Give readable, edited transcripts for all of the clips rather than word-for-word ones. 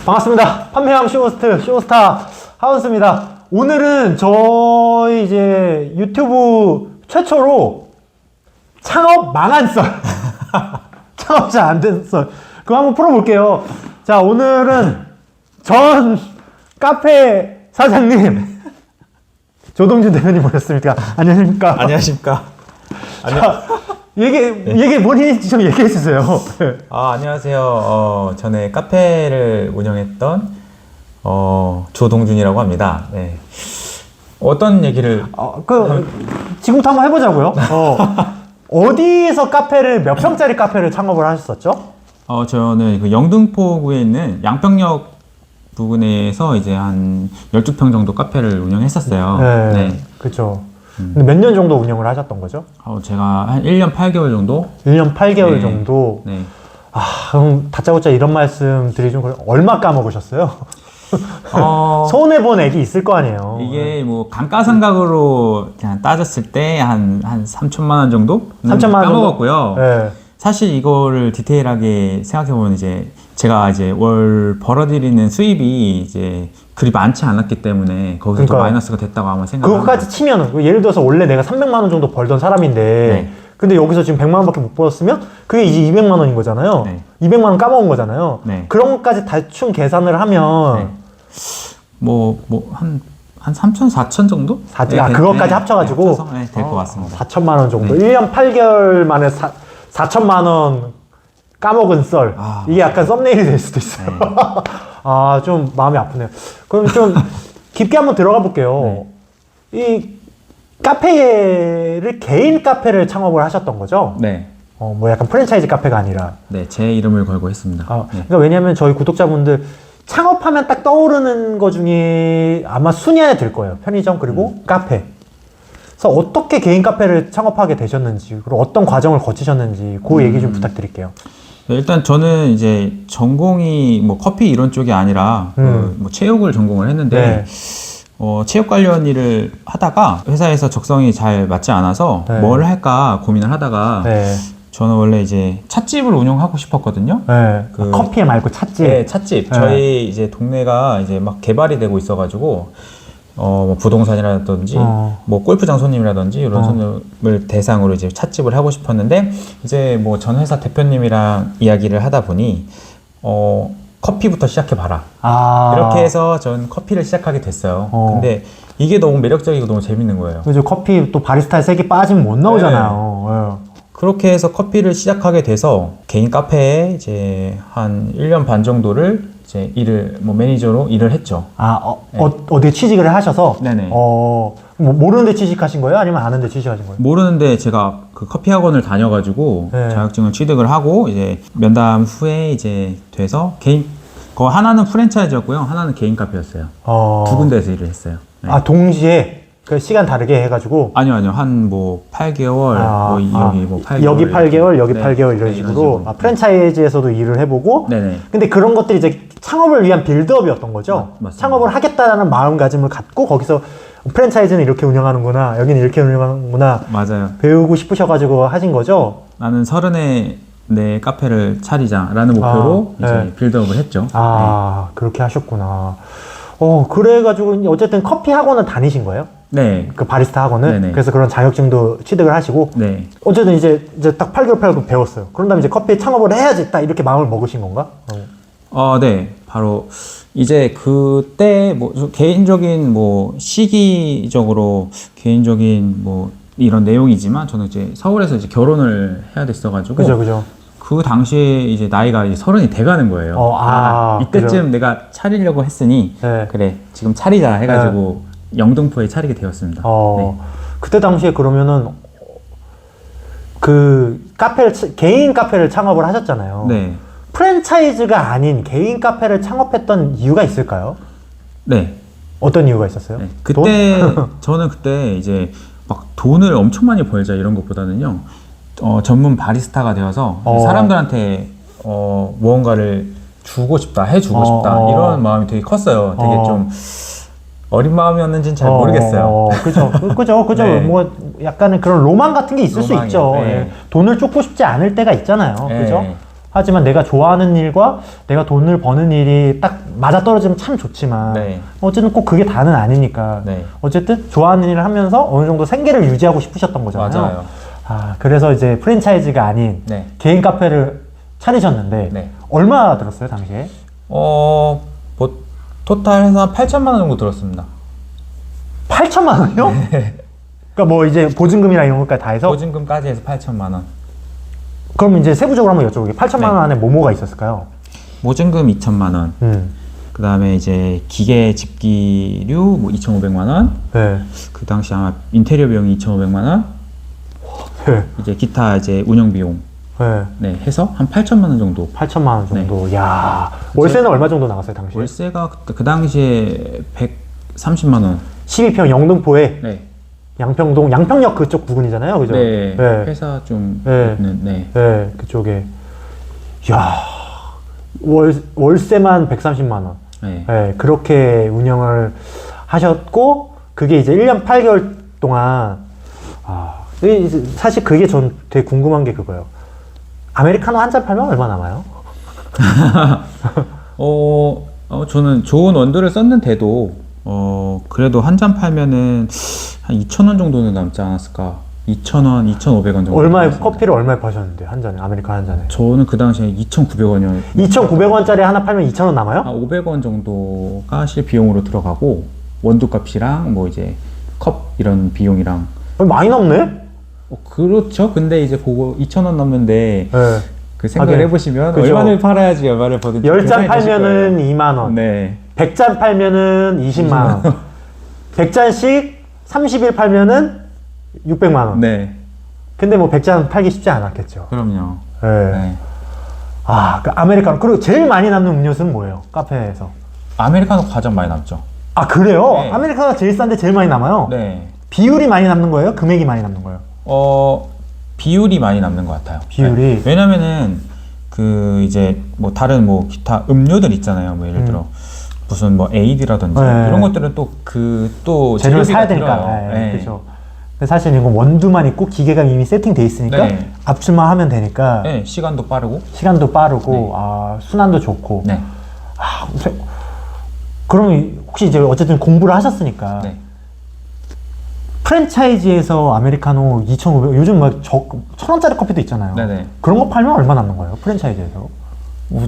반갑습니다. 판매왕 쇼호스트, 쇼스타 하운스입니다. 오늘은 저희 이제 유튜브 최초로 창업 망한 썰. 창업 잘 안 된 썰. 그거 한번 풀어볼게요. 자, 오늘은 전 카페 사장님, 조동준 대표님 모셨습니다. 안녕하십니까? 안녕하십니까? 자, 얘기 본인이 좀 얘기해 주세요. 안녕하세요. 전에 카페를 운영했던 조동준이라고 합니다. 네. 어떤 얘기를? 지금부터 한번 해보자고요. 어디서 카페를, 몇 평짜리 카페를 창업을 하셨었죠? 저는 그 영등포구에 있는 양평역 부근에서 이제 한 12평 정도 카페를 운영했었어요. 네. 네. 그쵸. 근데 몇 년 정도 운영을 하셨던 거죠? 제가 한 1년 8개월 정도? 1년 8개월 네. 정도? 네. 그럼 다짜고짜 이런 말씀 드리기 좀 얼마 까먹으셨어요? 손해본 액이 있을 거 아니에요. 이게 뭐 감가상각으로 그냥 따졌을 때 한 3천만 원 정도? 3천만 원 까먹었고요. 네. 사실 이거를 디테일하게 생각해보면 이제 제가 이제 월 벌어들이는 수입이 이제 그리 많지 않았기 때문에 거기서 좀 마이너스가 됐다고 아마 생각합니다. 그것까지 치면은 예를 들어서 원래 내가 300만 원 정도 벌던 사람인데 네. 근데 여기서 지금 100만 원밖에 못 벌었으면 그게 이제 200만 원인 거잖아요. 네. 200만 원 까먹은 거잖아요. 네. 그런 것까지 대충 계산을 하면 네. 한 3천, 4천 정도? 그것까지 합쳐가지고 네, 될 것 같습니다. 4천만 원 정도. 네. 1년 8개월 만에 4천만 원 까먹은 썰. 이게 약간 썸네일이 될 수도 있어요. 네. 좀 마음이 아프네요. 그럼 좀 깊게 한번 들어가 볼게요. 이 카페를, 개인 카페를 창업을 하셨던 거죠? 네. 뭐 약간 프랜차이즈 카페가 아니라. 네, 제 이름을 걸고 했습니다. 네. 그러니까 왜냐면 저희 구독자분들 창업하면 딱 떠오르는 거 중에 아마 순위 안에 들 거예요. 편의점 그리고 카페. 그래서 어떻게 개인 카페를 창업하게 되셨는지, 그리고 어떤 과정을 거치셨는지 그 얘기 좀 부탁드릴게요. 네, 일단 저는 이제 전공이 뭐 커피 이런 쪽이 아니라 뭐 체육을 전공을 했는데 체육 관련 일을 하다가 회사에서 적성이 잘 맞지 않아서 뭘 할까 고민을 하다가 저는 원래 이제 찻집을 운영하고 싶었거든요. 커피 말고 찻집. 네, 찻집. 저희 이제 동네가 이제 막 개발이 되고 있어가지고 뭐 부동산이라든지 뭐 골프장 손님이라든지 이런 손님을 대상으로 이제 찻집을 하고 싶었는데 이제 뭐 전 회사 대표님이랑 이야기를 하다 보니 커피부터 시작해봐라. 이렇게 해서 전 커피를 시작하게 됐어요. 근데 이게 너무 매력적이고 너무 재밌는 거예요. 그죠. 커피 또 바리스타의 색이 빠지면 못 나오잖아요. 그렇게 해서 커피를 시작하게 돼서 개인 카페에 이제 한 1년 반 정도를 이제 매니저로 일을 했죠. 어디에 취직을 하셔서? 네네. 뭐 모르는 데 취직하신 거예요? 아니면 아는 데 취직하신 거예요? 모르는데 제가 그 커피 학원을 다녀가지고 자격증을 취득을 하고 이제 면담 후에 이제 돼서 그 하나는 프랜차이즈였고요. 하나는 개인 카페였어요. 두 군데에서 일을 했어요. 네. 동시에? 그 시간 다르게 해가지고? 아니요. 한 뭐 8개월, 여기 뭐 8개월. 여기 8개월, 여기 8개월 이런 식으로. 프랜차이즈에서도 일을 해보고. 네네. 근데 그런 것들이 이제 창업을 위한 빌드업이었던 거죠? 맞습니다. 창업을 하겠다라는 마음가짐을 갖고 거기서 프랜차이즈는 이렇게 운영하는구나, 여기는 이렇게 운영하는구나. 맞아요. 배우고 싶으셔가지고 하신 거죠? 나는 30에 내 카페를 차리자라는 목표로 이제 빌드업을 했죠. 그렇게 하셨구나. 그래가지고 어쨌든 커피 학원은 다니신 거예요? 네. 그 바리스타 학원을? 네네. 그래서 그런 자격증도 취득을 하시고? 네. 어쨌든 이제 딱 8개월 배웠어요. 그런 다음에 이제 커피 창업을 해야지 딱 이렇게 마음을 먹으신 건가? 네. 바로 이제 그때 뭐 개인적인 뭐 시기적으로 개인적인 뭐 이런 내용이지만 저는 이제 서울에서 이제 결혼을 해야 됐어가지고. 그죠. 그 당시에 이제 나이가 이제 30이 돼가는 거예요. 이때쯤 그죠. 내가 차리려고 했으니 그래 지금 차리자 해가지고 영등포에 차리게 되었습니다. 그때 당시에 그러면은 그 개인 카페를 창업을 하셨잖아요. 네. 프랜차이즈가 아닌 개인 카페를 창업했던 이유가 있을까요? 네. 어떤 이유가 있었어요? 네. 저는 그때 이제 막 돈을 엄청 많이 벌자 이런 것보다는요. 전문 바리스타가 되어서 사람들한테 무언가를 주고 싶다, 해주고 싶다 이런 마음이 되게 컸어요. 되게 좀 어린 마음이었는지는 잘 모르겠어요. 그죠. 네. 뭐 약간의 그런 로망 같은 게 있을 수 있죠. 네. 돈을 쫓고 싶지 않을 때가 있잖아요. 그죠? 하지만 내가 좋아하는 일과 내가 돈을 버는 일이 딱 맞아떨어지면 참 좋지만 네. 어쨌든 꼭 그게 다는 아니니까 네. 어쨌든 좋아하는 일을 하면서 어느 정도 생계를 유지하고 싶으셨던 거잖아요. 맞아요. 아, 그래서 이제 프랜차이즈가 아닌 네. 개인 카페를 차리셨는데 네. 얼마 들었어요 당시에? 뭐 토탈 해서 한 8천만 원 정도 들었습니다. 8천만 원이요? 그러니까 뭐 이제 보증금이나 이런 것까지 다 해서 보증금까지 해서 8천만 원. 그럼 이제 세부적으로 한번 여쭤볼게요. 8천만 원 안에 뭐가 있었을까요? 보증금 2천만 원. 그 다음에 이제 기계 집기류 뭐 2,500만 원. 네. 그 당시 아마 인테리어 비용이 2,500만 원. 네. 이제 기타 이제 운영 비용. 네. 네, 해서 한 8천만 원 정도. 8천만 원 정도. 야, 월세는 얼마 정도 나갔어요 당시에? 월세가 그 당시에 130만 원. 12평 영등포에 네. 양평동 양평역 그쪽 부근이잖아요, 그죠? 네. 네. 회사 좀 네. 있는, 네. 네, 그쪽에. 야, 월세만 130만 원. 네. 네, 그렇게 운영을 하셨고 그게 이제 1년 8개월 동안 사실 그게 전 되게 궁금한 게 그거예요. 아메리카노 한 잔 팔면 얼마 남아요? 저는 좋은 원두를 썼는데도 그래도 한 잔 팔면은 한 2,000원 정도는 남지 않았을까? 2,000원, 2,500원 정도. 얼마에 남았습니다. 커피를 얼마에 파셨는데 한 잔에 아메리카노 한 잔에? 저는 그 당시에 2,900원이었. 2,900원짜리 하나 팔면 2,000원 남아요? 한 500원 정도가 실비용으로 들어가고 원두 값이랑 뭐 이제 컵 이런 비용이랑. 많이 남네? 그렇죠. 근데 이제 그거 2,000원 남는데 네. 그 생각을 해보시면 그죠. 얼마를 팔아야지 얼마를 버든지 10잔 팔면은 2만 원. 네. 100잔 팔면은 20만 원. 100잔씩 30일 팔면은 600만 원. 네. 근데 뭐 100잔 팔기 쉽지 않았겠죠. 그럼요. 네. 네. 아, 그 아메리카노. 그리고 제일 많이 남는 음료수는 뭐예요? 카페에서. 아메리카노 가장 많이 남죠. 아, 그래요? 네. 아메리카노가 제일 싼데 제일 많이 남아요? 네. 비율이 많이 남는 거예요? 금액이 많이 남는 거예요? 비율이 많이 남는 것 같아요. 비율이? 네. 왜냐면은 그 이제 뭐 다른 뭐 기타 음료들 있잖아요. 뭐 예를 들어 무슨 뭐 에이드라든지 네. 이런 것들은 또 또 재료를 사야 재료비가 되니까. 들어요. 네, 네. 그렇죠. 근데 사실 이건 원두만 있고 기계가 이미 세팅돼 있으니까 네. 압출만 하면 되니까 네, 시간도 빠르고. 시간도 빠르고 네. 순환도 좋고. 네. 그러면 혹시 이제 어쨌든 공부를 하셨으니까 네. 프랜차이즈에서 아메리카노 2,500 요즘 막 1,000원짜리 커피도 있잖아요. 네네. 그런 거 팔면 얼마 남는 거예요? 프랜차이즈에서?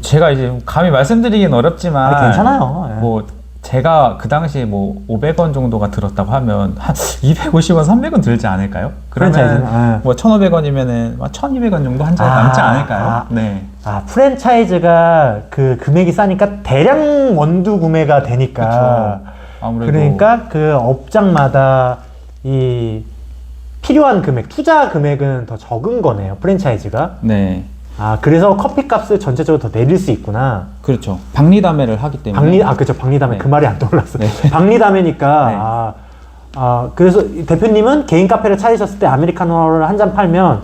제가 이제 감히 말씀드리긴 어렵지만 괜찮아요. 예. 뭐 제가 그 당시에 뭐 500원 정도가 들었다고 하면 한 250원, 300원 들지 않을까요? 프랜차이즈는? 그러면 뭐 1,500원이면은 1,200원 정도 한 잔에 남지 않을까요? 네. 프랜차이즈가 그 금액이 싸니까 대량 원두 구매가 되니까. 그쵸. 아무래도 그러니까 그 업장마다 이 필요한 금액, 투자 금액은 더 적은 거네요. 프랜차이즈가. 네. 그래서 커피 값을 전체적으로 더 내릴 수 있구나. 그렇죠. 박리담회를 하기 때문에. 그죠. 박리담회. 네. 그 말이 안 떠올랐어. 네. 박리담회니까. 그래서 대표님은 개인 카페를 차리셨을 때 아메리카노를 한 잔 팔면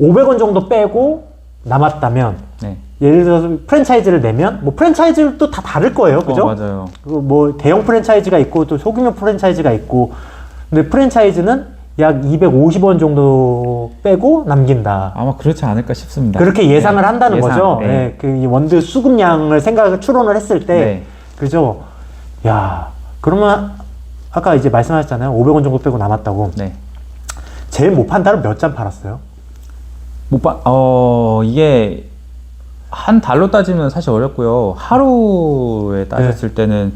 500원 정도 빼고 남았다면 네. 예를 들어서 프랜차이즈를 내면 뭐 프랜차이즈도 다 다를 거예요. 그죠? 맞아요. 뭐 대형 프랜차이즈가 있고 또 소규모 프랜차이즈가 있고 근데 프랜차이즈는 약 250원 정도 빼고 남긴다. 아마 그렇지 않을까 싶습니다. 그렇게 예상을 네. 한다는 예상, 거죠. 네. 네. 그 원두 수급량을 추론을 했을 때, 네. 그죠? 야, 그러면 아까 이제 말씀하셨잖아요. 500원 정도 빼고 남았다고. 네. 제일 못 판 달은 몇 잔 팔았어요? 이게 한 달로 따지면 사실 어렵고요. 하루에 따졌을 때는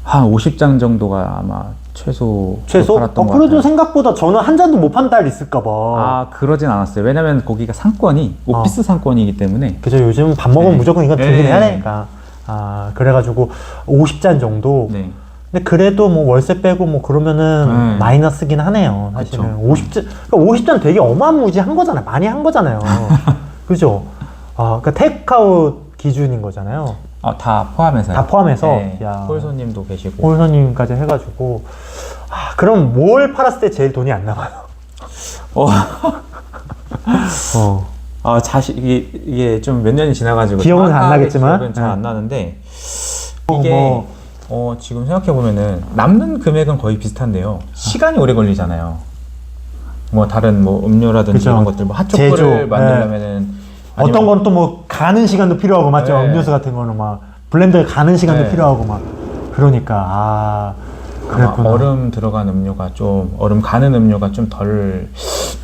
한 50장 정도가 아마 최소 팔았던 것 그래도 같아요. 생각보다 저는 한 잔도 못 판 달 있을까봐. 그러진 않았어요. 왜냐면 거기가 상권이 오피스 상권이기 때문에. 그죠. 요즘 밥 먹으면 네. 무조건 이거 들긴 네. 해야 되니까. 그래가지고 50잔 정도. 네. 근데 그래도 뭐 월세 빼고 뭐 그러면은 마이너스긴 하네요. 사실은. 그쵸. 50잔, 그러니까 50잔 되게 어마무지한 거잖아요. 많이 한 거잖아요. 그죠? 그러니까 테이크아웃 기준인 거잖아요. 다 포함해서요. 다 포함해서. 네. 야. 홀 손님도 계시고. 홀손님까지 해가지고. 그럼 뭘 팔았을 때 제일 돈이 안 남아요? 이게 좀 몇 년이 지나가지고 기억은 안 정확하게 나겠지만. 기억은 잘 안 나는데 뭐. 지금 생각해 보면은 남는 금액은 거의 비슷한데요. 시간이 오래 걸리잖아요. 뭐 다른 뭐 음료라든지 그쵸. 이런 것들 뭐 제조. 핫초코를 만들려면은 어떤 거는 또 뭐 가는 시간도 필요하고 맞죠? 네. 음료수 같은 거는 막 블렌더에 가는 시간도 네. 필요하고 막 그러니까 아마 그랬구나. 얼음 들어간 음료가 좀 얼음 가는 음료가 좀 덜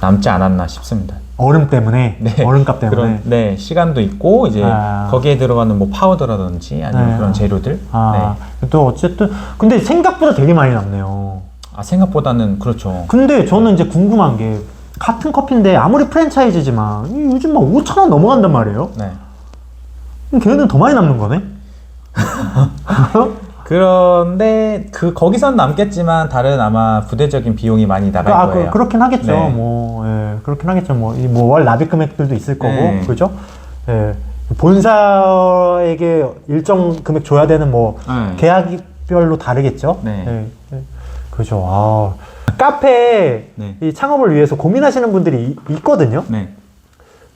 남지 않았나 싶습니다. 얼음 때문에 네. 얼음값 때문에 그런 네 시간도 있고 이제 거기에 들어가는 뭐 파우더라든지 아니면 네. 그런 재료들 또 어쨌든 근데 생각보다 되게 많이 남네요. 아 생각보다는 그렇죠. 근데 저는 이제 궁금한 게 같은 커피인데 아무리 프랜차이즈지만 요즘 막 5,000원 넘어간단 말이에요. 네. 걔네는 더 많이 남는 거네? 그런데 거기선 남겠지만 다른 아마 부대적인 비용이 많이 나갈 거예요. 그렇긴 하겠죠. 네. 그렇긴 하겠죠. 월 납입 금액들도 있을 거고, 네. 그죠? 예. 본사에게 일정 금액 줘야 되는 네. 계약별로 다르겠죠? 네. 예. 그죠. 카페 네. 이 창업을 위해서 고민하시는 분들이 있거든요. 네.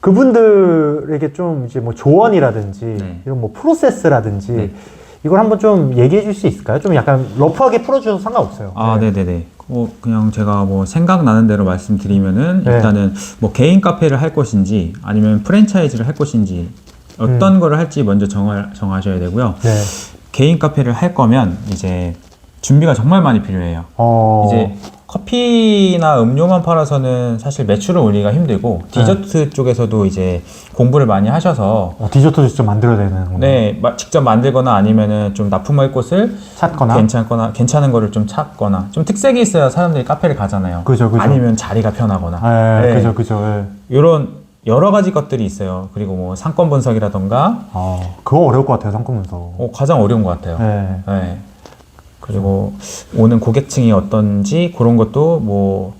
그분들에게 좀 이제 뭐 조언이라든지 네. 이런 뭐 프로세스라든지 네. 이걸 한번 좀 얘기해 줄 수 있을까요? 좀 약간 러프하게 풀어주셔도 상관없어요. 아, 네네네. 그냥 제가 뭐 생각나는 대로 말씀드리면은 네. 일단은 뭐 개인 카페를 할 것인지 아니면 프랜차이즈를 할 것인지 어떤 거를 할지 먼저 정하셔야 되고요. 네. 개인 카페를 할 거면 이제 준비가 정말 많이 필요해요. 이제 커피나 음료만 팔아서는 사실 매출을 올리기가 힘들고 디저트 쪽에서도 이제 공부를 많이 하셔서 디저트도 직접 만들어야 되는 네, 직접 만들거나 아니면은 좀 납품할 곳을 찾거나 괜찮은 거를 좀 찾거나 좀 특색이 있어야 사람들이 카페를 가잖아요. 그죠. 아니면 자리가 편하거나. 네. 그죠. 예. 이런 여러 가지 것들이 있어요. 그리고 뭐 상권 분석이라던가 그거 어려울 것 같아요, 상권 분석. 가장 어려운 것 같아요. 네. 네. 그리고 오는 고객층이 어떤지 그런 것도 뭐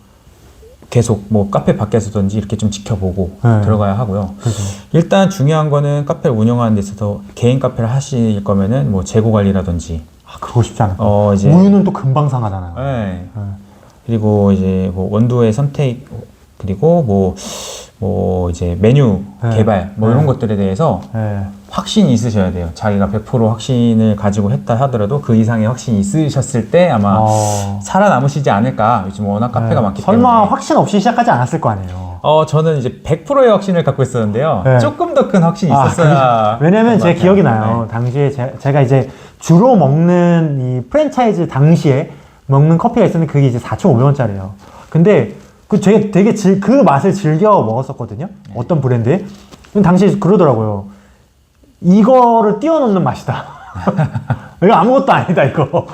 계속 뭐 카페 밖에서든지 이렇게 좀 지켜보고 들어가야 하고요. 그죠. 일단 중요한 거는 카페를 운영하는 데 있어서 개인 카페를 하실 거면은 뭐 재고 관리라든지 그거 쉽지 않을 것 같아요. 이제 우유는 또 금방 상하잖아요. 네. 그리고 이제 뭐 원두의 선택 그리고 뭐 이제 메뉴 개발 뭐 이런 것들에 대해서 확신이 있으셔야 돼요. 자기가 100% 확신을 가지고 했다 하더라도 그 이상의 확신이 있으셨을 때 아마 살아남으시지 않을까. 요즘 워낙 카페가 많기 때문에. 설마 확신 없이 시작하지 않았을 거 아니에요. 저는 이제 100%의 확신을 갖고 있었는데요. 네. 조금 더 큰 확신이 있었어야. 왜냐면 제 기억이 나요. 당시에 제가 이제 주로 먹는 이 프랜차이즈 당시에 먹는 커피가 있었는데 그게 이제 4,500원짜리예요. 근데 제가 되게 그 맛을 즐겨 먹었었거든요. 어떤 브랜드에. 근데 당시에 그러더라고요. 이거를 뛰어넘는 맛이다. 이거 아무것도 아니다, 이거.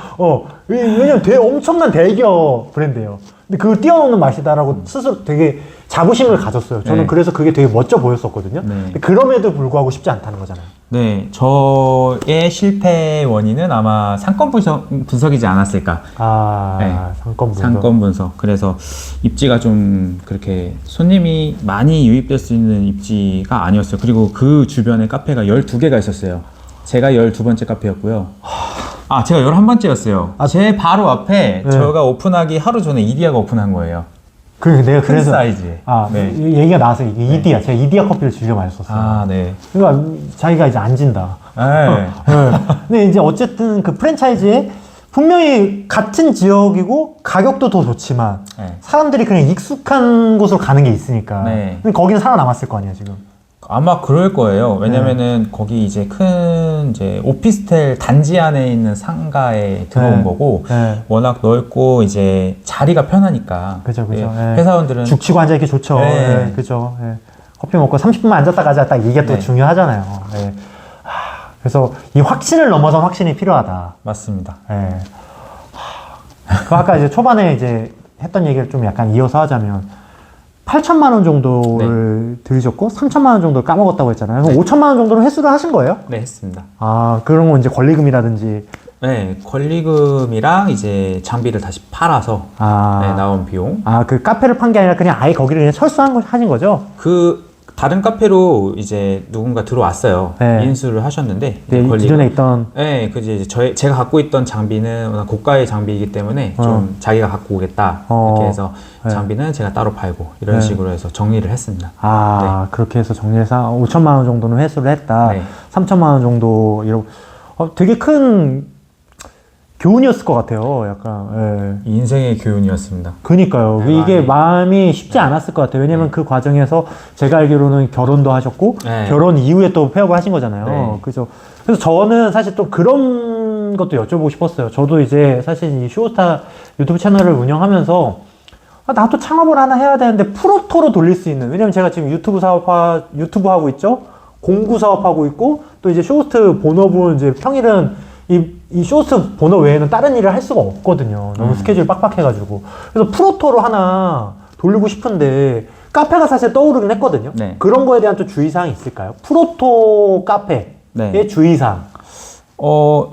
왜냐면 엄청난 대기업 브랜드예요. 근데 그걸 뛰어넘는 맛이다라고 스스로 되게 자부심을 가졌어요. 저는 그래서 그게 되게 멋져 보였었거든요. 근데 그럼에도 불구하고 쉽지 않다는 거잖아요. 네, 저의 실패 원인은 아마 상권 분석이지 않았을까. 상권 분석. 상권 분석. 그래서 입지가 좀 그렇게 손님이 많이 유입될 수 있는 입지가 아니었어요. 그리고 그 주변에 카페가 12개가 있었어요. 제가 12번째 카페였고요. 제가 11번째였어요. 제 바로 앞에 제가 오픈하기 하루 전에 이디야가 오픈한 거예요. 내가 큰 사이즈. 얘기가 나와서 이게 이디야. 제가 이디야 커피를 즐겨 마셨었어요. 네. 그러니까 자기가 이제 안 진다. 근데 이제 어쨌든 그 프랜차이즈에 분명히 같은 지역이고 가격도 더 좋지만 사람들이 그냥 익숙한 곳으로 가는 게 있으니까. 근데 거기는 살아남았을 거 아니야, 지금. 아마 그럴 거예요. 왜냐면은 거기 이제 큰 이제 오피스텔 단지 안에 있는 상가에 들어온 거고 워낙 넓고 이제 자리가 편하니까. 그죠. 회사원들은 죽치고 앉아 있기 좋죠. 그죠. 커피 먹고 30분만 앉았다 가자 딱 이게 또 중요하잖아요. 그래서 이 확신을 넘어선 확신이 필요하다. 맞습니다. 그 아까 이제 초반에 이제 했던 얘기를 좀 약간 이어서 하자면 8천만 원 정도를 들으셨고 3천만 원 정도를 까먹었다고 했잖아요. 그럼 5천만 원 정도는 회수를 하신 거예요? 네, 했습니다. 그런 건 이제 권리금이라든지. 네, 권리금이랑 이제 장비를 다시 팔아서 나온 비용. 그 카페를 판 게 아니라 그냥 아예 거기를 그냥 철수하신 거죠? 다른 카페로 이제 누군가 들어왔어요. 인수를 하셨는데 기존에 있던 제가 갖고 있던 장비는 워낙 고가의 장비이기 때문에 좀 자기가 갖고 오겠다 이렇게 해서 장비는 제가 따로 팔고 이런 식으로 해서 정리를 했습니다. 그렇게 해서 정리해서 5천만 원 정도는 회수를 했다. 3천만 원 정도 되게 큰 교훈이었을 것 같아요. 약간 인생의 교훈이었습니다. 그니까요. 네, 이게 많이. 마음이 쉽지 않았을 것 같아요. 왜냐면 그 과정에서 제가 알기로는 결혼도 하셨고, 네. 결혼 이후에 또 폐업을 하신 거잖아요. 네. 그죠. 그래서 저는 사실 또 그런 것도 여쭤보고 싶었어요. 저도 이제 사실 이 쇼스타 유튜브 채널을 운영하면서 나도 창업을 하나 해야 되는데 프로토로 돌릴 수 있는, 왜냐면 제가 지금 유튜브 하고 있죠. 공구 사업하고 있고, 또 이제 쇼스트 본업은 이제 평일은 이 쇼스트 본업 외에는 다른 일을 할 수가 없거든요. 너무 스케줄이 빡빡해가지고. 그래서 프로토로 하나 돌리고 싶은데, 카페가 사실 떠오르긴 했거든요. 네. 그런 거에 대한 또 주의사항이 있을까요? 프로토 카페의 네. 주의사항.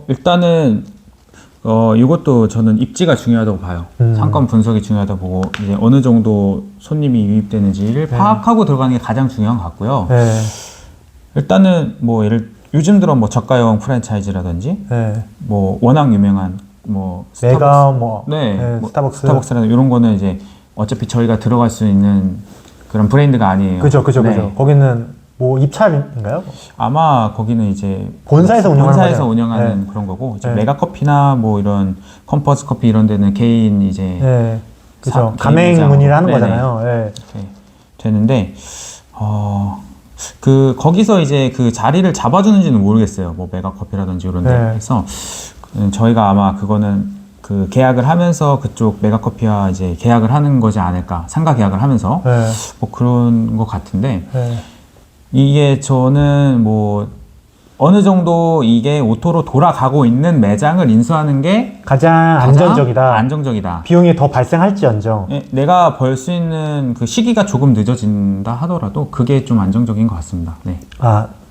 일단은 이것도 저는 입지가 중요하다고 봐요. 상권 분석이 중요하다고 보고 이제 어느 정도 손님이 유입되는지를 파악하고 들어가는 게 가장 중요한 것 같고요. 네. 일단은 뭐 요즘 들어 뭐 저가형 프랜차이즈라든지 네. 뭐 워낙 유명한 뭐 메가 뭐, 네, 뭐 스타벅스. 스타벅스라는 이런 거는 이제 어차피 저희가 들어갈 수 있는 그런 브랜드가 아니에요. 그죠. 네. 거기는 뭐 입찰인가요? 아마 거기는 이제 본사에서 운영하는 네. 그런 거고 이제 네. 메가커피나 뭐 이런 컴퍼스 커피 이런 데는 개인 이제 네. 그죠. 개인 가맹 매장. 문의를 하는 네네. 거잖아요. 네. 이렇게 되는데 거기서 이제 그 자리를 잡아주는지는 모르겠어요. 뭐 메가커피라든지 이런 네. 데서 저희가 아마 그거는 그 계약을 하면서 그쪽 메가커피와 이제 계약을 하는 거지 않을까, 상가 계약을 하면서 네. 뭐 그런 것 같은데 네. 이게 저는 뭐 어느 정도 이게 오토로 돌아가고 있는 매장을 인수하는 게 가장 안정적이다. 비용이 더 발생할지언정. 예, 내가 벌 수 있는 그 시기가 조금 늦어진다 하더라도 그게 좀 안정적인 것 같습니다. 네.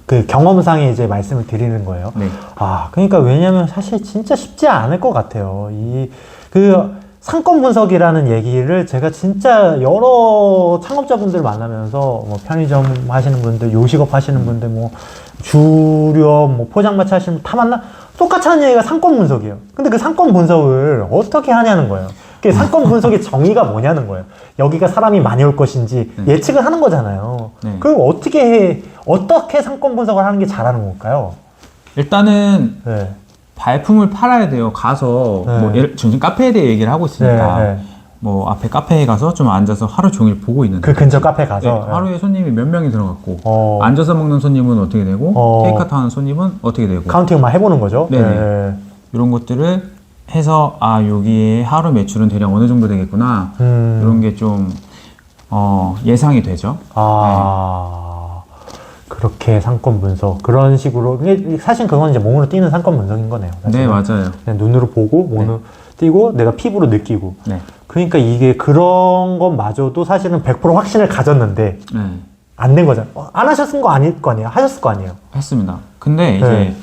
그 경험상에 이제 말씀을 드리는 거예요. 네. 그러니까 왜냐면 사실 진짜 쉽지 않을 것 같아요. 그 상권 분석이라는 얘기를 제가 진짜 여러 창업자분들 만나면서 뭐 편의점 하시는 분들, 요식업 하시는 분들, 뭐 주력, 뭐 포장마차 하시는 분 다 똑같이 하는 얘기가 상권 분석이에요. 근데 그 상권 분석을 어떻게 하냐는 거예요. 그 상권 분석의 정의가 뭐냐는 거예요. 여기가 사람이 많이 올 것인지 예측을 하는 거잖아요. 네. 그럼 어떻게 상권 분석을 하는 게 잘하는 걸까요? 일단은 네. 발품을 팔아야 돼요. 가서 네. 뭐 지금 카페에 대해 얘기를 하고 있으니까 네, 네. 뭐 앞에 카페에 가서 좀 앉아서 하루 종일 보고 있는 그 근처 카페 가서 네, 하루에 손님이 몇 명이 들어갔고 앉아서 먹는 손님은 어떻게 되고 테이크아웃 하는 손님은 어떻게 되고 카운팅만 해보는 거죠. 네네. 네. 이런 것들을 해서 여기에 하루 매출은 대략 어느 정도 되겠구나 이런 게 좀 예상이 되죠. 그렇게 상권 분석 그런 식으로 사실 그건 이제 몸으로 뛰는 상권 분석인 거네요. 사실은. 네, 맞아요. 그냥 눈으로 보고 몸으로 뛰고 내가 피부로 느끼고. 네. 그러니까 이게 그런 것마저도 사실은 100% 확신을 가졌는데 네. 안 된 거잖아요. 안 하셨을 거 아니에요? 하셨을 거 아니에요? 했습니다. 근데 이제 네.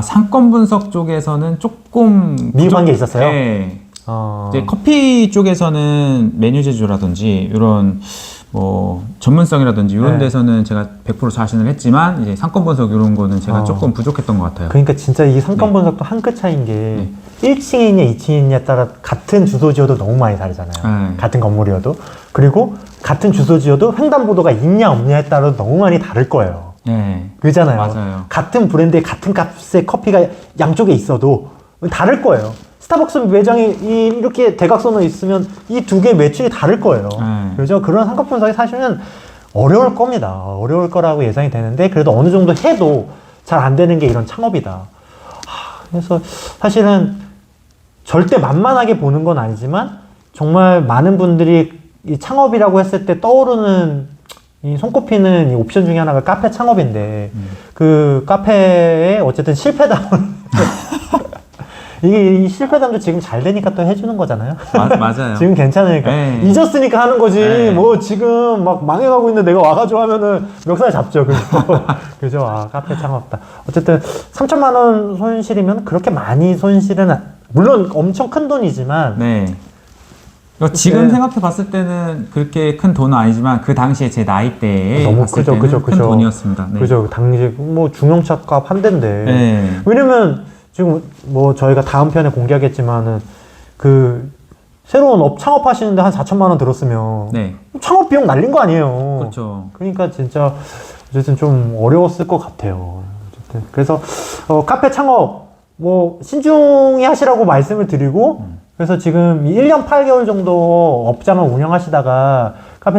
상권 분석 쪽에서는 조금 미흡한 게 있었어요? 네. 이제 커피 쪽에서는 메뉴 제조라든지 이런 뭐 전문성이라든지 이런 네. 데서는 제가 100% 자신을 했지만 이제 상권 분석 이런 거는 제가 조금 부족했던 것 같아요. 그러니까 진짜 이 상권 분석도 한 끗 차이인 게 1층에 있냐 2층에 있냐에 따라 같은 주소지어도 너무 많이 다르잖아요. 같은 건물이어도. 그리고 같은 주소지어도 횡단보도가 있냐 없냐에 따라 너무 많이 다를 거예요. 네. 그잖아요. 맞아요. 같은 브랜드의 같은 값의 커피가 양쪽에 있어도 다를 거예요. 스타벅스 매장이 이렇게 대각선으로 있으면 이 두 개의 매출이 다를 거예요. 그죠? 그런 상권 분석이 사실은 어려울 겁니다. 어려울 거라고 예상이 되는데 그래도 어느 정도 해도 잘 안 되는 게 이런 창업이다. 그래서 사실은 절대 만만하게 보는 건 아니지만 정말 많은 분들이 이 창업이라고 했을 때 떠오르는 이 손꼽히는 이 옵션 중에 하나가 카페 창업인데 그 카페에 어쨌든 실패담을 이 실패담도 지금 잘 되니까 또 해주는 거잖아요. 맞아요. 지금 괜찮으니까. 네. 잊었으니까 하는 거지. 네. 뭐 지금 막 망해가고 있는데 내가 와가지고 하면은 멱살 잡죠. 그죠? 카페 창업다. 어쨌든 3천만 원 손실이면 그렇게 많이 손실은, 물론 엄청 큰 돈이지만. 네. 지금 생각해 봤을 때는 그렇게 큰 돈은 아니지만 그 당시에 제 나이대에 너무 봤을 때는 큰 돈이었습니다. 네. 그죠. 당시 뭐 중형차값 한 대인데. 네. 왜냐면 지금 뭐 저희가 다음 편에 공개하겠지만은 그 새로운 창업하시는데 한 4천만 원 들었으면 네. 창업 비용 날린 거 아니에요. 그렇죠. 그러니까 진짜 어쨌든 좀 어려웠을 것 같아요. 어쨌든 그래서 카페 창업 뭐 신중히 하시라고 말씀을 드리고 그래서 지금 1년 8개월 정도 업장을 운영하시다가 카페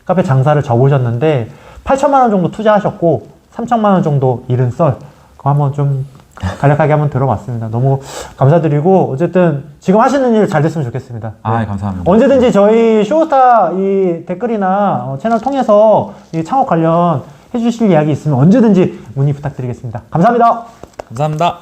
카페 장사를 접으셨는데 8천만 원 정도 투자하셨고 3천만 원 정도 잃은 썰 그거 한번 좀 간략하게 한번 들어봤습니다. 너무 감사드리고 어쨌든 지금 하시는 일 잘 됐으면 좋겠습니다. 아, 감사합니다. 언제든지 저희 쇼스타 이 댓글이나 채널 통해서 이 창업 관련 해주실 이야기 있으면 언제든지 문의 부탁드리겠습니다. 감사합니다. 감사합니다.